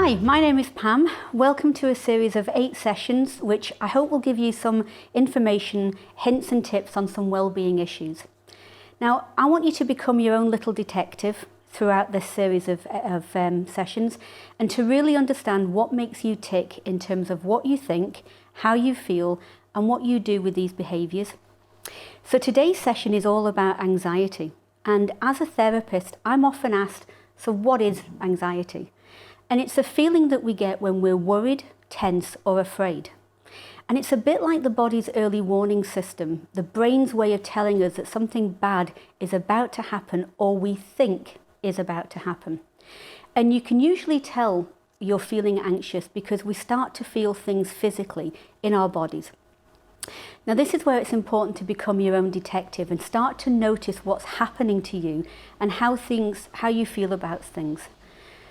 Hi, my name is Pam. Welcome to a series of 8 sessions which I hope will give you some information, hints and tips on some well-being issues. Now, I want you to become your own little detective throughout this series of sessions and to really understand what makes you tick in terms of what you think, how you feel and what you do with these behaviours. So today's session is all about anxiety, and as a therapist I'm often asked, so what is anxiety? And it's a feeling that we get when we're worried, tense or afraid. And it's a bit like the body's early warning system, the brain's way of telling us that something bad is about to happen or we think is about to happen. And you can usually tell you're feeling anxious because we start to feel things physically in our bodies. Now this is where it's important to become your own detective and start to notice what's happening to you and how you feel about things.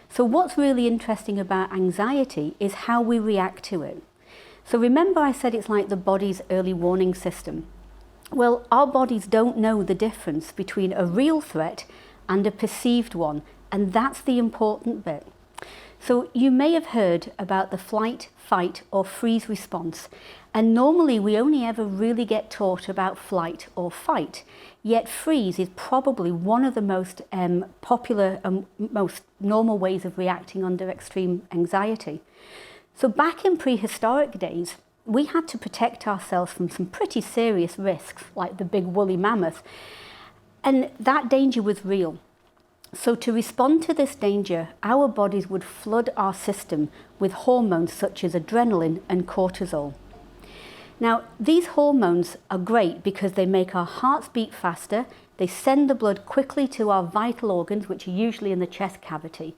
So what's really interesting about anxiety is how we react to it. So remember I said it's like the body's early warning system. Well, our bodies don't know the difference between a real threat and a perceived one, and that's the important bit. So you may have heard about the flight, fight or freeze response, and normally we only ever really get taught about flight or fight, yet freeze is probably one of the most popular and most normal ways of reacting under extreme anxiety. So back in prehistoric days, we had to protect ourselves from some pretty serious risks, like the big woolly mammoth, and that danger was real. So to respond to this danger, our bodies would flood our system with hormones such as adrenaline and cortisol. Now, these hormones are great because they make our hearts beat faster, they send the blood quickly to our vital organs, which are usually in the chest cavity.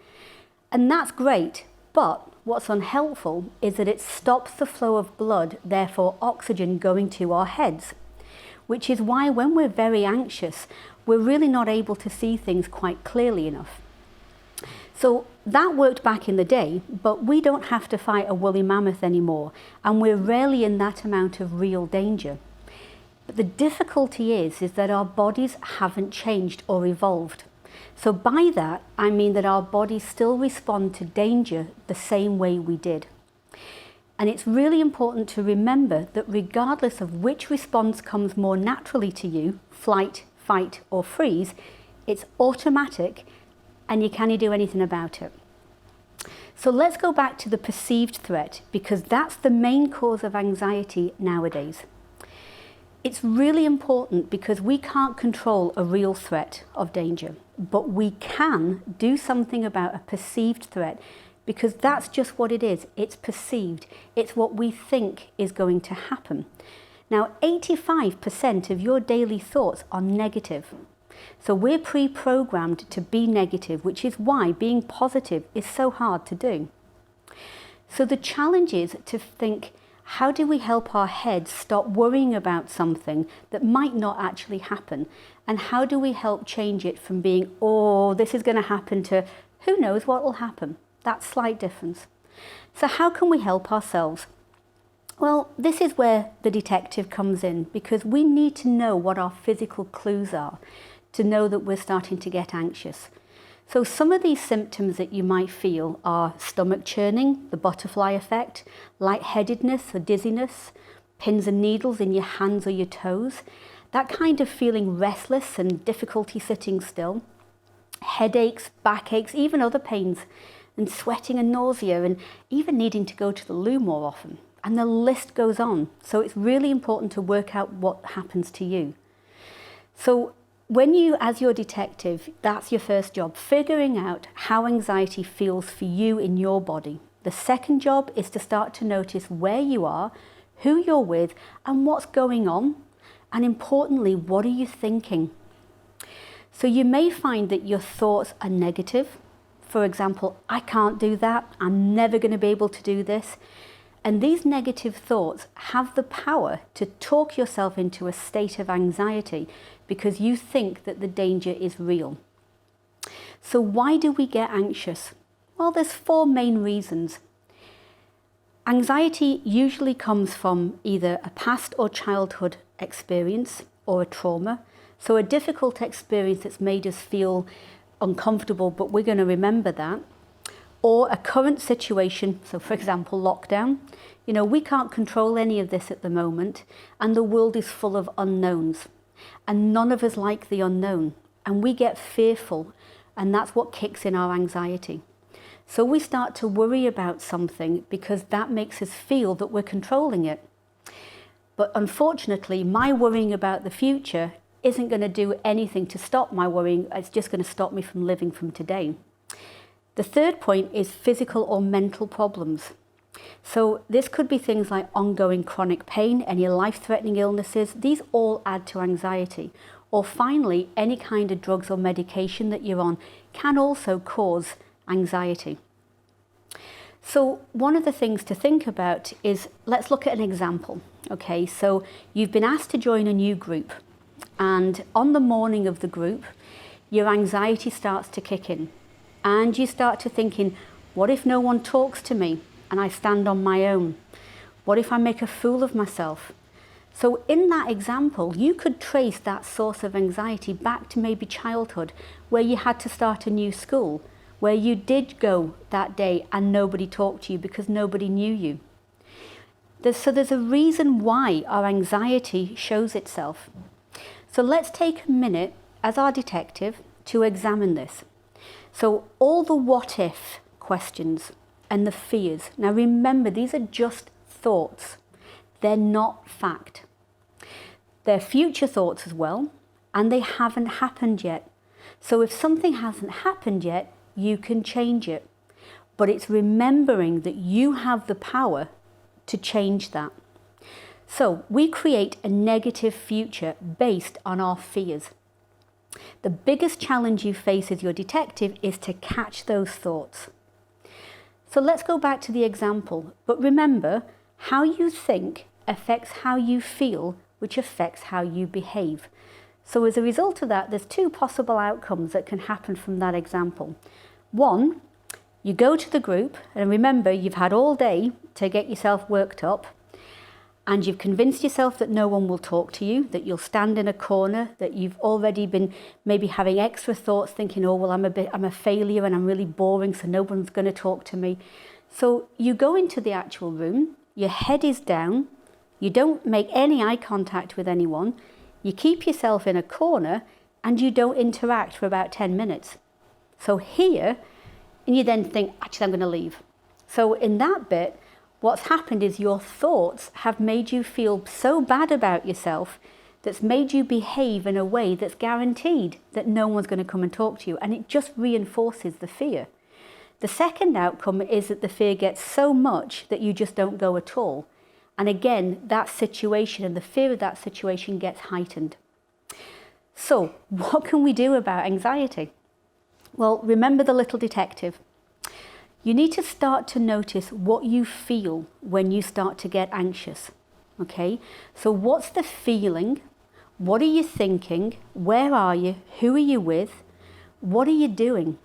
And that's great, but what's unhelpful is that it stops the flow of blood, therefore oxygen going to our heads, which is why when we're very anxious, we're really not able to see things quite clearly enough. So that worked back in the day, but we don't have to fight a woolly mammoth anymore, and we're rarely in that amount of real danger. But the difficulty is that our bodies haven't changed or evolved. So by that, I mean that our bodies still respond to danger the same way we did. And it's really important to remember that regardless of which response comes more naturally to you, flight, fight or freeze, it's automatic and you can't do anything about it. So let's go back to the perceived threat, because that's the main cause of anxiety nowadays. It's really important because we can't control a real threat of danger, but we can do something about a perceived threat, because that's just what it is. It's perceived. It's what we think is going to happen. Now, 85% of your daily thoughts are negative. So we're pre-programmed to be negative, which is why being positive is so hard to do. So the challenge is to think, how do we help our heads stop worrying about something that might not actually happen? And how do we help change it from being, oh, this is going to happen, to who knows what will happen? That slight difference. So how can we help ourselves? Well, this is where the detective comes in, because we need to know what our physical clues are to know that we're starting to get anxious. So some of these symptoms that you might feel are stomach churning, the butterfly effect, lightheadedness or dizziness, pins and needles in your hands or your toes, that kind of feeling restless and difficulty sitting still, headaches, backaches, even other pains, and sweating and nausea, and even needing to go to the loo more often. And the list goes on. So it's really important to work out what happens to you. So when you, as your detective, that's your first job, figuring out how anxiety feels for you in your body. The second job is to start to notice where you are, who you're with, and what's going on. And importantly, what are you thinking? So you may find that your thoughts are negative. For example, I can't do that. I'm never going to be able to do this. And these negative thoughts have the power to talk yourself into a state of anxiety because you think that the danger is real. So why do we get anxious? Well, there's 4 main reasons. Anxiety usually comes from either a past or childhood experience or a trauma. So a difficult experience that's made us feel uncomfortable, but we're going to remember that. or a current situation, so for example, lockdown. You know, we can't control any of this at the moment, and the world is full of unknowns, and none of us like the unknown, and we get fearful, and that's what kicks in our anxiety. So we start to worry about something because that makes us feel that we're controlling it. But unfortunately, my worrying about the future isn't going to do anything to stop my worrying. It's just going to stop me from living from today. The third point is physical or mental problems. So this could be things like ongoing chronic pain, any life-threatening illnesses. These all add to anxiety. Or finally, any kind of drugs or medication that you're on can also cause anxiety. So one of the things to think about is, let's look at an example. Okay, so you've been asked to join a new group, and on the morning of the group, your anxiety starts to kick in, and you start to thinking, what if no one talks to me and I stand on my own? What if I make a fool of myself? So in that example, you could trace that source of anxiety back to maybe childhood, where you had to start a new school, where you did go that day and nobody talked to you because nobody knew you. So there's a reason why our anxiety shows itself. So let's take a minute as our detective to examine this. So all the what if questions and the fears. Now remember, these are just thoughts. They're not fact. They're future thoughts as well, and they haven't happened yet. So if something hasn't happened yet, you can change it. But it's remembering that you have the power to change that. So we create a negative future based on our fears. The biggest challenge you face as your detective is to catch those thoughts. So let's go back to the example. But remember, how you think affects how you feel, which affects how you behave. So as a result of that, there's two possible outcomes that can happen from that example. One, you go to the group, and remember, you've had all day to get yourself worked up, and you've convinced yourself that no one will talk to you, that you'll stand in a corner, that you've already been maybe having extra thoughts thinking, oh, well, I'm a failure and I'm really boring, so no one's going to talk to me. So you go into the actual room, your head is down, you don't make any eye contact with anyone, you keep yourself in a corner, and you don't interact for about 10 minutes. So here, and you then think, actually, I'm going to leave. So in that bit, what's happened is your thoughts have made you feel so bad about yourself that's made you behave in a way that's guaranteed that no one's going to come and talk to you, and it just reinforces the fear. The second outcome is that the fear gets so much that you just don't go at all. And again, that situation and the fear of that situation gets heightened. So what can we do about anxiety? Well, remember the little detective. You need to start to notice what you feel when you start to get anxious. Okay, so what's the feeling? What are you thinking? Where are you? Who are you with? What are you doing?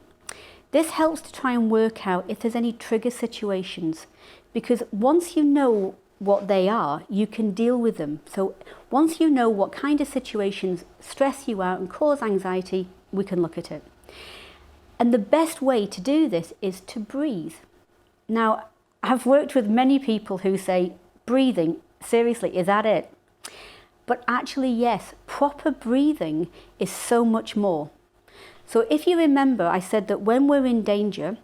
This helps to try and work out if there's any trigger situations, because once you know what they are, you can deal with them. So once you know what kind of situations stress you out and cause anxiety, we can look at it. And the best way to do this is to breathe. Now, I've worked with many people who say, breathing, seriously, is that it? But actually, yes, proper breathing is so much more. So if you remember, I said that when we're in danger,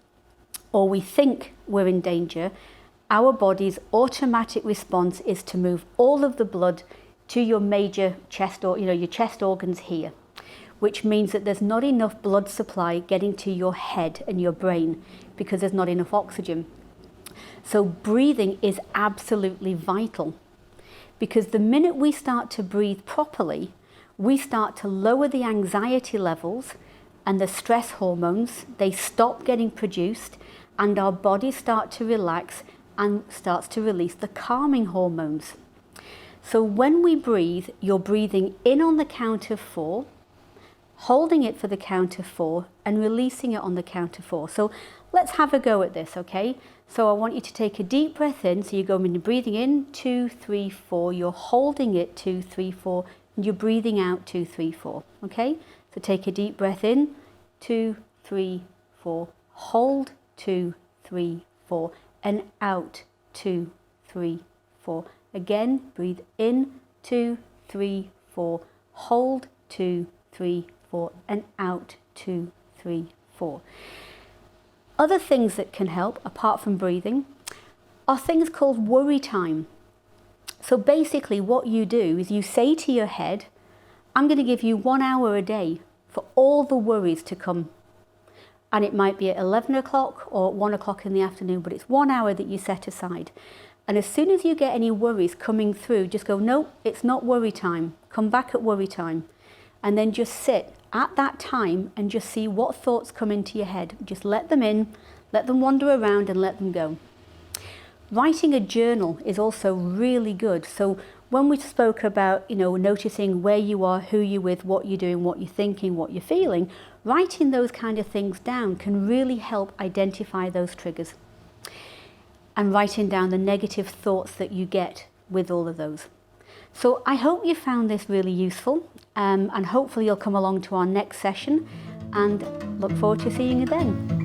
or we think we're in danger, our body's automatic response is to move all of the blood to your major chest, or your chest organs here, which means that there's not enough blood supply getting to your head and your brain because there's not enough oxygen. So breathing is absolutely vital, because the minute we start to breathe properly, we start to lower the anxiety levels and the stress hormones. They stop getting produced, and our bodies start to relax and starts to release the calming hormones. So when we breathe, you're breathing in on the count of 4, holding it for the count of 4, and releasing it on the count of 4. So let's have a go at this, okay? So I want you to take a deep breath in. So you're going breathing in, 2, 3, 4. You're holding it, 2, 3, 4, and you're breathing out, 2, 3, 4, okay? So take a deep breath in, 2, 3, 4. Hold, 2, 3, 4, and out, 2, 3, 4. Again, breathe in, 2, 3, 4, hold, 2, 3, 4, and out, 2, 3, 4. Other things that can help, apart from breathing, are things called worry time. So basically what you do is you say to your head, I'm going to give you 1 hour a day for all the worries to come. And it might be at 11 o'clock or 1 o'clock in the afternoon, but it's 1 hour that you set aside. And as soon as you get any worries coming through, just go, no, it's not worry time. Come back at worry time. And then just sit at that time and just see what thoughts come into your head. Just let them in, let them wander around and let them go. Writing a journal is also really good. So when we spoke about, noticing where you are, who you're with, what you're doing, what you're thinking, what you're feeling, writing those kind of things down can really help identify those triggers. And writing down the negative thoughts that you get with all of those. So I hope you found this really useful, and hopefully you'll come along to our next session, and look forward to seeing you then.